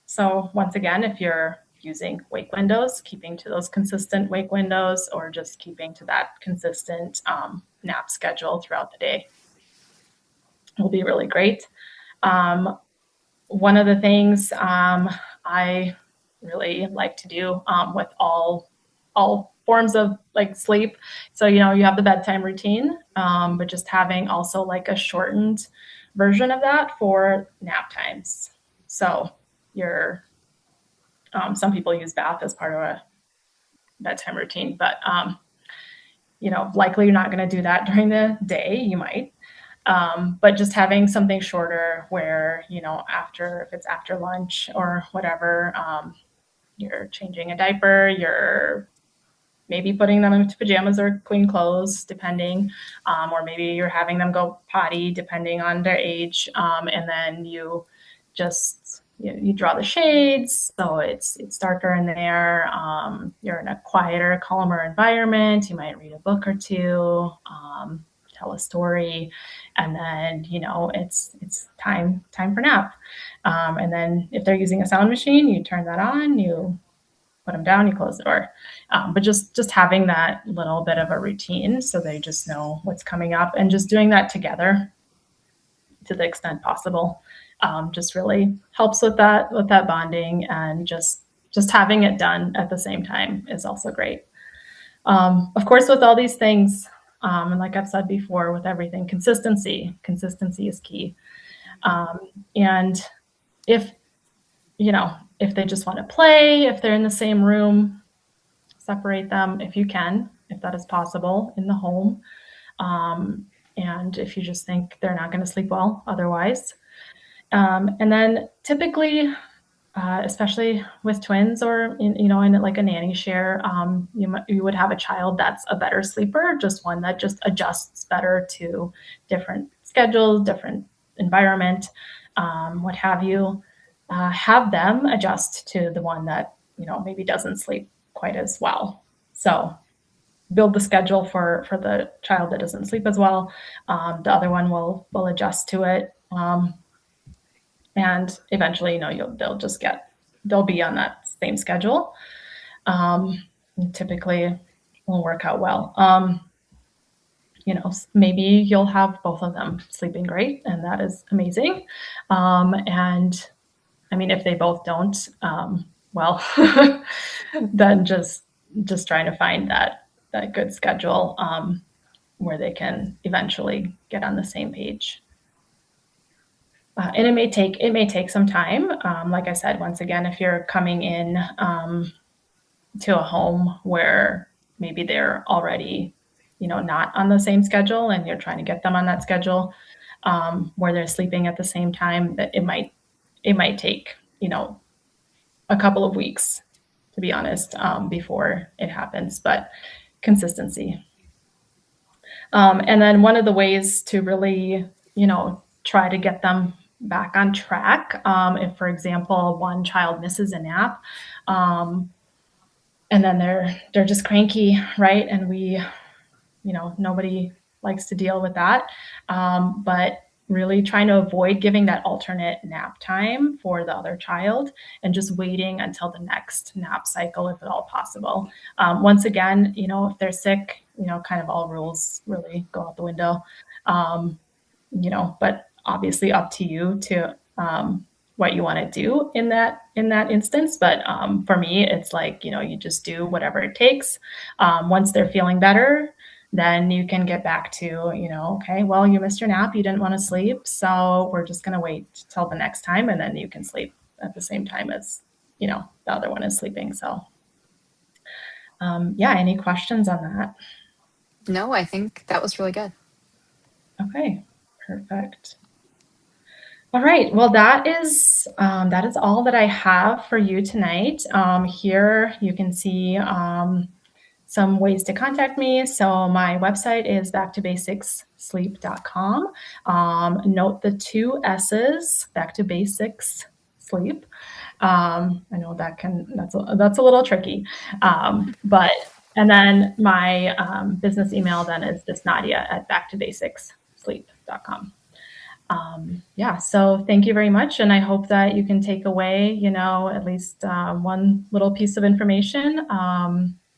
so once again, if you're using wake windows, keeping to those consistent wake windows, or just keeping to that consistent nap schedule throughout the day will be really great. One of the things I really like to do with all forms of like sleep. So, you have the bedtime routine, but just having also like a shortened version of that for nap times. So some people use bath as part of a bedtime routine, but likely you're not going to do that during the day. You might, but just having something shorter where, if it's after lunch or whatever, you're changing a diaper, you're maybe putting them into pajamas or clean clothes, depending, or maybe you're having them go potty, depending on their age, and then you just you draw the shades so it's darker in there. You're in a quieter, calmer environment. You might read a book or two, tell a story, and then it's time for nap. And then if they're using a sound machine, you turn that on, you put them down, you close the door. But just having that little bit of a routine so they just know what's coming up, and just doing that together to the extent possible, just really helps with that bonding, and just having it done at the same time is also great. Of course, with all these things, and like I've said before, with everything, consistency is key. And if they just want to play, if they're in the same room, separate them if you can, if that is possible in the home. And if you just think they're not going to sleep well otherwise. And then typically, especially with twins or in like a nanny share, you would have a child that's a better sleeper, just one that just adjusts better to different schedules, different environment, what have you. Have them adjust to the one that maybe doesn't sleep quite as well. So build the schedule for the child that doesn't sleep as well. The other one will adjust to it. And eventually, they'll be on that same schedule. Typically will work out well. Maybe you'll have both of them sleeping great, and that is amazing. And I mean, if they both don't, well, then just trying to find that good schedule, where they can eventually get on the same page. And it may take some time. Like I said, once again, if you're coming in to a home where maybe they're already, not on the same schedule, and you're trying to get them on that schedule, where they're sleeping at the same time, that it might take, a couple of weeks, to be honest, before it happens. But consistency. And then one of the ways to really, try to get them back on track, if, for example, one child misses a nap, and then they're just cranky, right? And nobody likes to deal with that. But really trying to avoid giving that alternate nap time for the other child and just waiting until the next nap cycle, if at all possible. Once again, if they're sick, kind of all rules really go out the window. But obviously up to you to what you want to do in that instance. But for me, it's like, you just do whatever it takes. Once they're feeling better, then you can get back to, okay, well, you missed your nap, you didn't want to sleep, so we're just going to wait till the next time, and then you can sleep at the same time as, the other one is sleeping. So yeah, any questions on that? No, I think that was really good. Okay, perfect. All right. Well, that is all that I have for you tonight. Here you can see some ways to contact me. So my website is backtobasicssleep.com. Note the 2 S's, back to basics sleep. I know that's a little tricky, but and then my business email then is just Nadya at backtobasicssleep.com. Yeah, so thank you very much. And I hope that you can take away, at least one little piece of information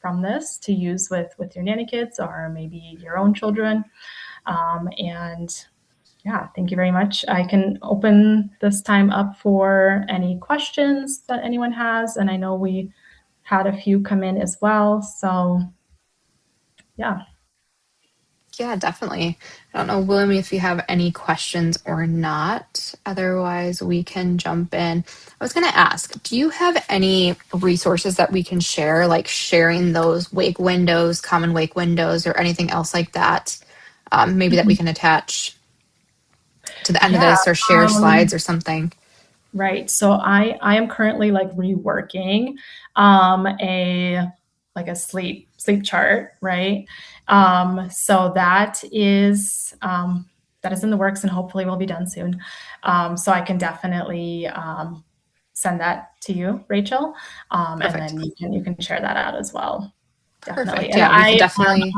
from this to use with your nanny kids or maybe your own children. And yeah, thank you very much. I can open this time up for any questions that anyone has. And I know we had a few come in as well. So yeah. Yeah, definitely. I don't know, William, if you have any questions or not. Otherwise, we can jump in. I was going to ask, do you have any resources that we can share, like sharing those wake windows, common wake windows, or anything else like that? Maybe that we can attach to the end of Yeah. this or share slides or something. Right. So I am currently like reworking a sleep chart, right? So that is in the works and hopefully will be done soon. So I can definitely send that to you, Rachel, and Perfect. then you can share that out as well. Definitely. Perfect. And Yeah, we could definitely.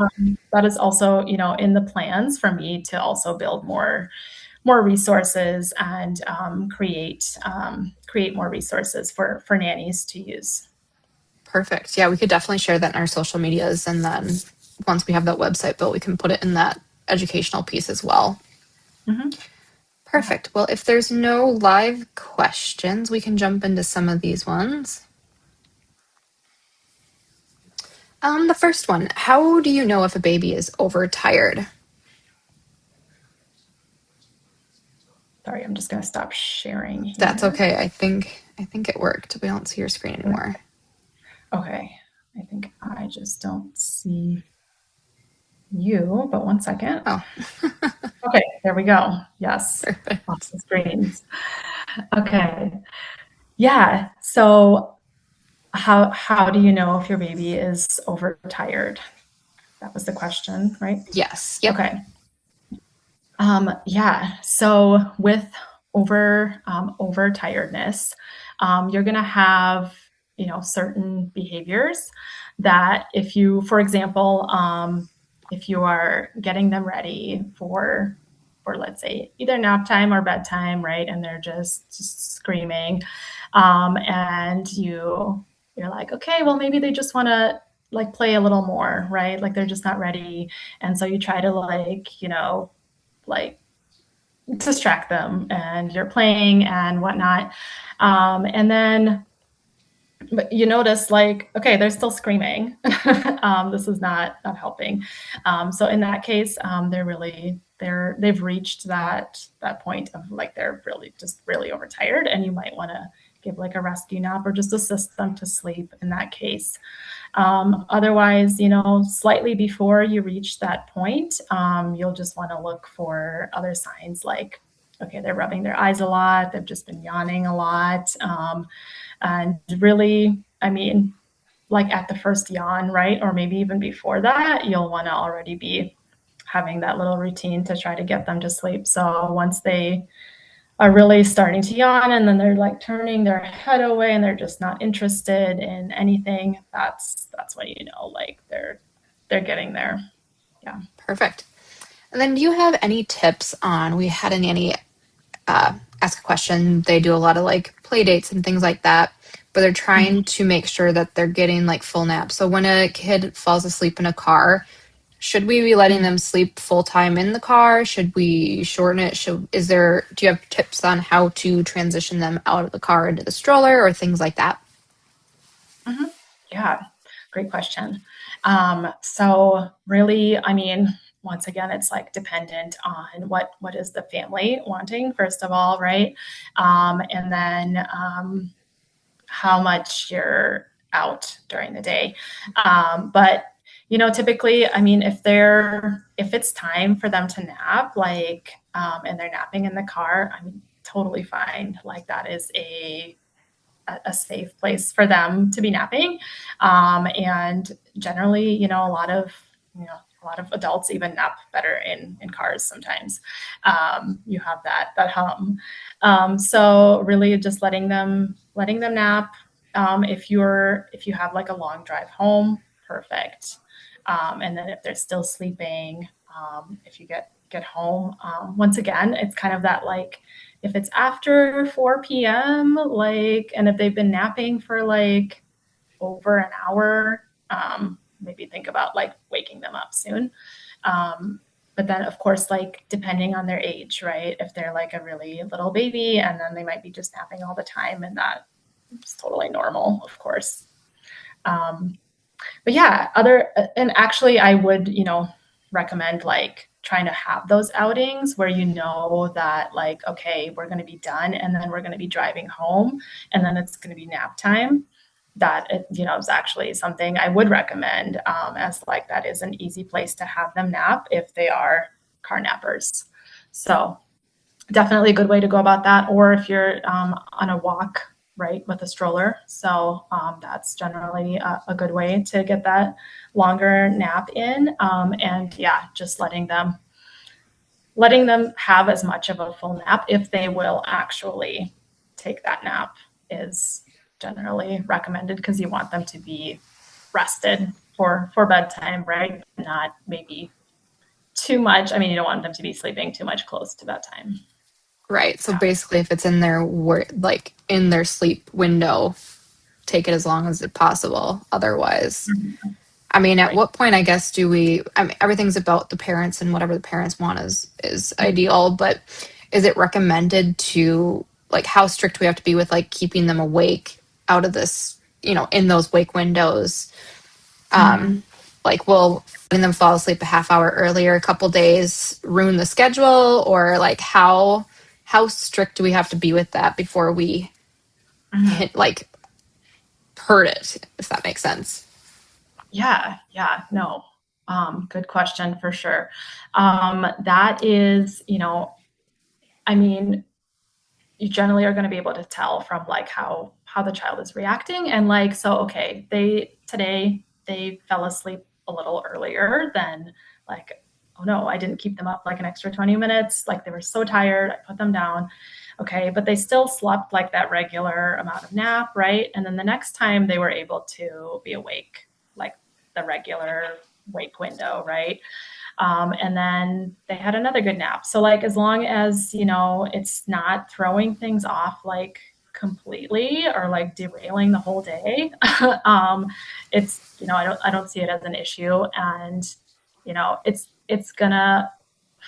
that is also, in the plans for me to also build more resources and create more resources for nannies to use. Perfect. Yeah, we could definitely share that in our social medias. And then once we have that website built, we can put it in that educational piece as well. Mm-hmm. Perfect. Well, if there's no live questions, we can jump into some of these ones. The first one, how do you know if a baby is overtired? Sorry, I'm just going to stop sharing here. That's okay. I think it worked. We don't see your screen anymore. Okay. I think I just don't see you, but one second. Oh. Okay, there we go. Yes. Perfect. Lots of screens. Okay. Yeah. So how do you know if your baby is overtired? That was the question, right? Yes. Yep. Okay. Yeah. So with over tiredness, you're going to have, certain behaviors that if you, for example, if you are getting them ready for let's say either nap time or bedtime, right? And they're just screaming, and you're like, okay, well, maybe they just want to like play a little more, right? Like they're just not ready. And so you try to like distract them and you're playing and whatnot. And then but you notice like, okay, they're still screaming. This is not helping. So in that case, they've reached that point of like, they're really overtired and you might want to give like a rescue nap or just assist them to sleep in that case. Otherwise, slightly before you reach that point, you'll just want to look for other signs like, okay, they're rubbing their eyes a lot. They've just been yawning a lot. And really, I mean, like at the first yawn, right? Or maybe even before that, you'll want to already be having that little routine to try to get them to sleep. So once they are really starting to yawn and then they're like turning their head away and they're just not interested in anything, that's when like they're getting there. Yeah. Perfect. And then do you have any tips on, we had a nanny ask a question. They do a lot of like play dates and things like that, but they're trying to make sure that they're getting like full naps. So when a kid falls asleep in a car, should we be letting them sleep full time in the car? Should we shorten it? Do you have tips on how to transition them out of the car into the stroller or things like that? Mhm. Yeah, great question. So really, I mean, once again, it's like dependent on what is the family wanting, first of all, right? And then how much you're out during the day. But typically, I mean, if it's time for them to nap, like, and they're napping in the car, I mean, totally fine. Like that is a safe place for them to be napping. And generally, a lot of adults even nap better in cars sometimes. You have that hum. So really just letting them nap. If you have like a long drive home, perfect. And then if they're still sleeping, if you get home, once again, it's kind of that like if it's after 4 p.m., like, and if they've been napping for like over an hour, maybe think about like waking them up soon. But then, of course, like depending on their age, right? If they're like a really little baby and then they might be just napping all the time, and that's totally normal, of course. Um, but yeah, and actually, I would, recommend like trying to have those outings where that like, okay, we're going to be done and then we're going to be driving home and then it's going to be nap time. That is actually something I would recommend, as like that is an easy place to have them nap if they are car nappers. So definitely a good way to go about that. Or if you're on a walk, right, with a stroller. So that's generally a good way to get that longer nap in. And yeah, just letting them have as much of a full nap if they will actually take that nap is generally recommended because you want them to be rested for bedtime, right? Not maybe too much. I mean, you don't want them to be sleeping too much close to bedtime. Right. So Yeah. basically, if it's in like in their sleep window, take it as long as possible. Otherwise, Mm-hmm. I mean, at Right. what point, I guess, I mean, everything's about the parents and whatever the parents want is ideal, but is it recommended to, like, how strict we have to be with, like, keeping them awake out of this, in those wake windows? Mm-hmm. Like, will letting them fall asleep a half hour earlier, a couple days, ruin the schedule? Or, like, how strict do we have to be with that before we Mm-hmm. like, hurt it, if that makes sense? Yeah, no. Good question for sure. That is, I mean, you generally are going to be able to tell from like how the child is reacting and like so okay they fell asleep a little earlier than like oh no I didn't keep them up like an extra 20 minutes like they were so tired I put them down okay but they still slept like that regular amount of nap right and then the next time they were able to be awake like the regular wake window right and then they had another good nap. So like as long as it's not throwing things off like completely or like derailing the whole day, it's I don't see it as an issue, and it's gonna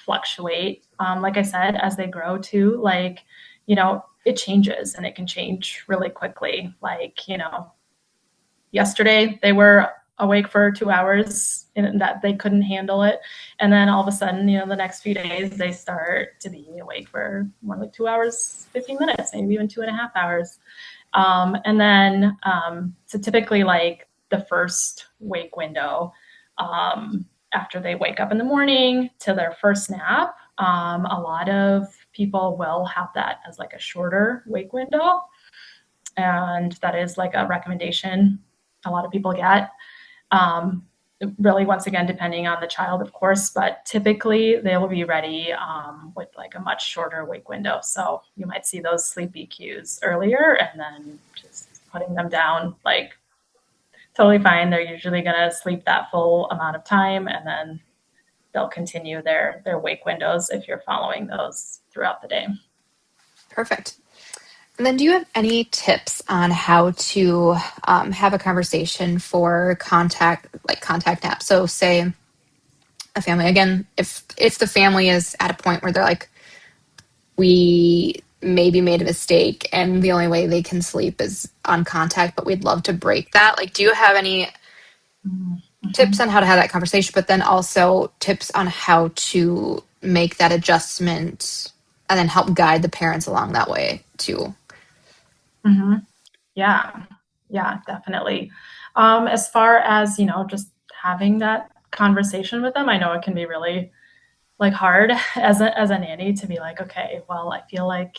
fluctuate. Like I said, as they grow too, like it changes and it can change really quickly. Like yesterday they were awake for 2 hours and that they couldn't handle it and then all of a sudden the next few days they start to be awake for more like 2 hours 15 minutes maybe even 2.5 hours and then so typically like the first wake window after they wake up in the morning to their first nap a lot of people will have that as like a shorter wake window and that is like a recommendation a lot of people get. Um, really, once again, depending on the child, of course, but typically they will be ready with like a much shorter wake window. So you might see those sleepy cues earlier and then just putting them down like totally fine. They're usually going to sleep that full amount of time and then they'll continue their wake windows if you're following those throughout the day. Perfect. And then do you have any tips on how to have a conversation for contact nap? So say a family, again, if the family is at a point where they're like, we maybe made a mistake and the only way they can sleep is on contact, but we'd love to break that. Like, do you have any tips on how to have that conversation, but then also tips on how to make that adjustment and then help guide the parents along that way too? Mm-hmm. Yeah, definitely. As far as, just having that conversation with them, I know it can be really like hard as a nanny to be like, okay, well, I feel like,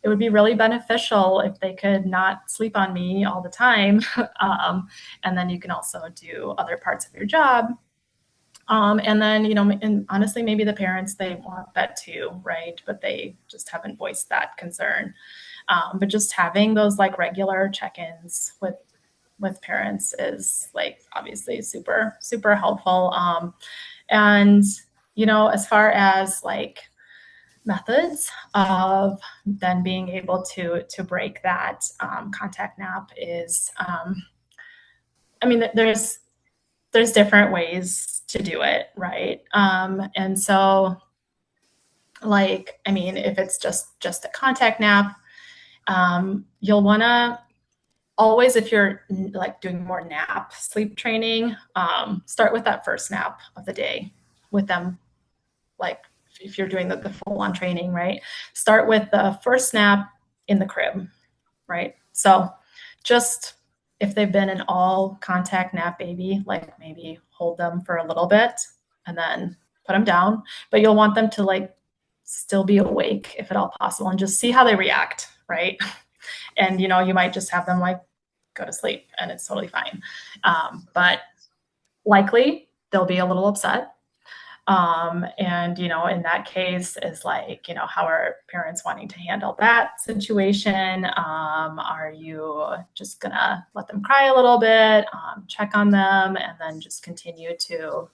it would be really beneficial if they could not sleep on me all the time. And then you can also do other parts of your job. And then, and honestly, maybe the parents, they want that too, right? But they just haven't voiced that concern. But just having those like regular check-ins with parents is like obviously super, super helpful. And, as far as like methods of then being able to break that contact nap is, I mean, there's different ways to do it, right? And so, like, I mean, if it's just a contact nap, you'll want to always, if you're like doing more nap sleep training, start with that first nap of the day with them. Like if you're doing the full on training, right? Start with the first nap in the crib, right? So just if they've been an all contact nap baby, like maybe hold them for a little bit and then put them down, but you'll want them to like still be awake if at all possible and just see how they react, right? And you might just have them like go to sleep and it's totally fine. But likely they'll be a little upset. And, in that case is like, how are parents wanting to handle that situation? Are you just gonna let them cry a little bit, check on them, and then just continue to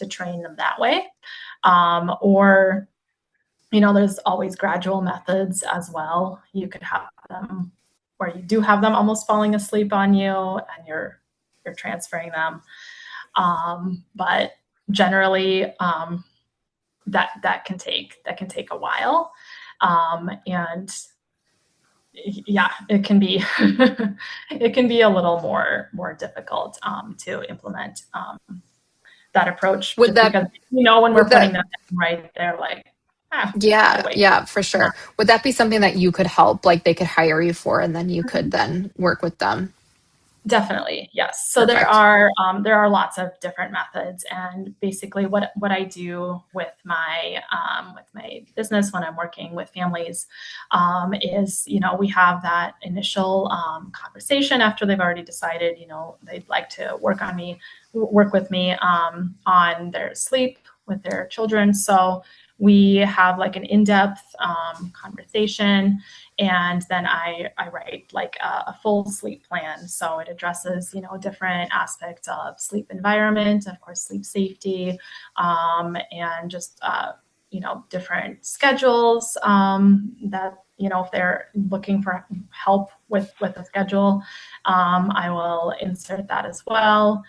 train them that way? Or, there's always gradual methods as well. You could have them where you do have them almost falling asleep on you and you're transferring them. But generally, that can take a while. And yeah, it can be it can be a little more difficult to implement that approach Would just that because when we're would putting that them right there, like Yeah, awake. yeah, for sure. Would that be something that you could help, like they could hire you for, and then you could then work with them? Definitely, yes. So Perfect. there are lots of different methods, and basically what I do with my business when I'm working with families is we have that initial conversation after they've already decided they'd like to work with me on their sleep with their children. So we have like an in-depth conversation, and then I write like a full sleep plan. So it addresses different aspects of sleep environment, of course sleep safety, and just different schedules that if they're looking for help with a schedule, I will insert that as well.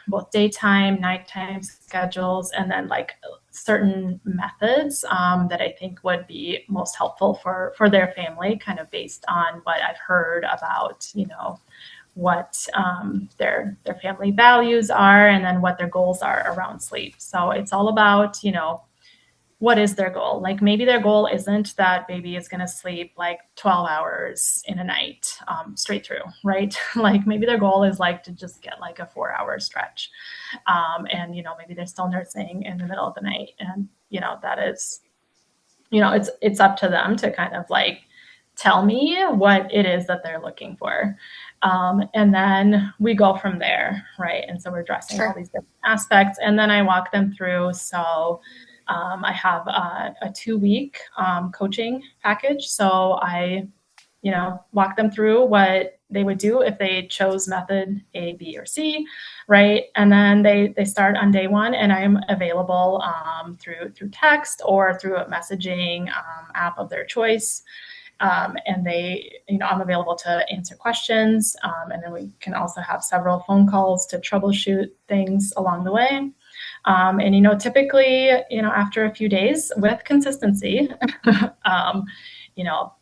Both daytime, nighttime schedules, and then like certain methods that I think would be most helpful for their family, kind of based on what I've heard about, what their family values are, and then what their goals are around sleep. So it's all about, what is their goal? Like maybe their goal isn't that baby is going to sleep like 12 hours in a night straight through, right? Like maybe their goal is like to just get like a 4-hour stretch. And, maybe they're still nursing in the middle of the night. And, that is, it's up to them to kind of like tell me what it is that they're looking for. And then we go from there, right? And so we're addressing all Sure. these different aspects. And then I walk them through. So I have a 2-week coaching package. So I walk them through what they would do if they chose method A, B, or C, right? And then they start on day one, and I'm available through text or through a messaging app of their choice. And I'm available to answer questions. And then we can also have several phone calls to troubleshoot things along the way. And typically, after a few days with consistency,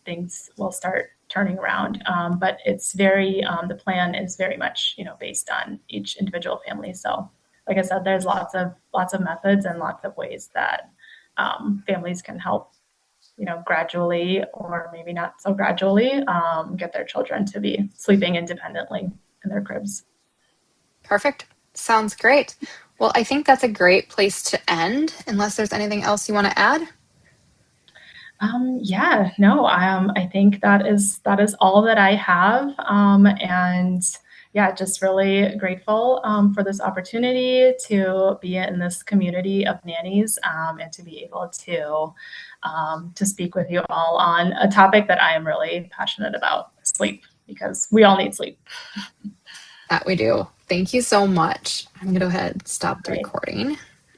things will start turning around. But it's the plan is very much, based on each individual family. So like I said, there's lots of methods and lots of ways that families can help, gradually or maybe not so gradually get their children to be sleeping independently in their cribs. Perfect. Sounds great. Well, I think that's a great place to end, unless there's anything else you want to add. I think that is all that I have. And just really grateful for this opportunity to be in this community of nannies and to be able to speak with you all on a topic that I am really passionate about, sleep, because we all need sleep. That we do. Thank you so much. I'm going to go ahead and stop the Great. recording.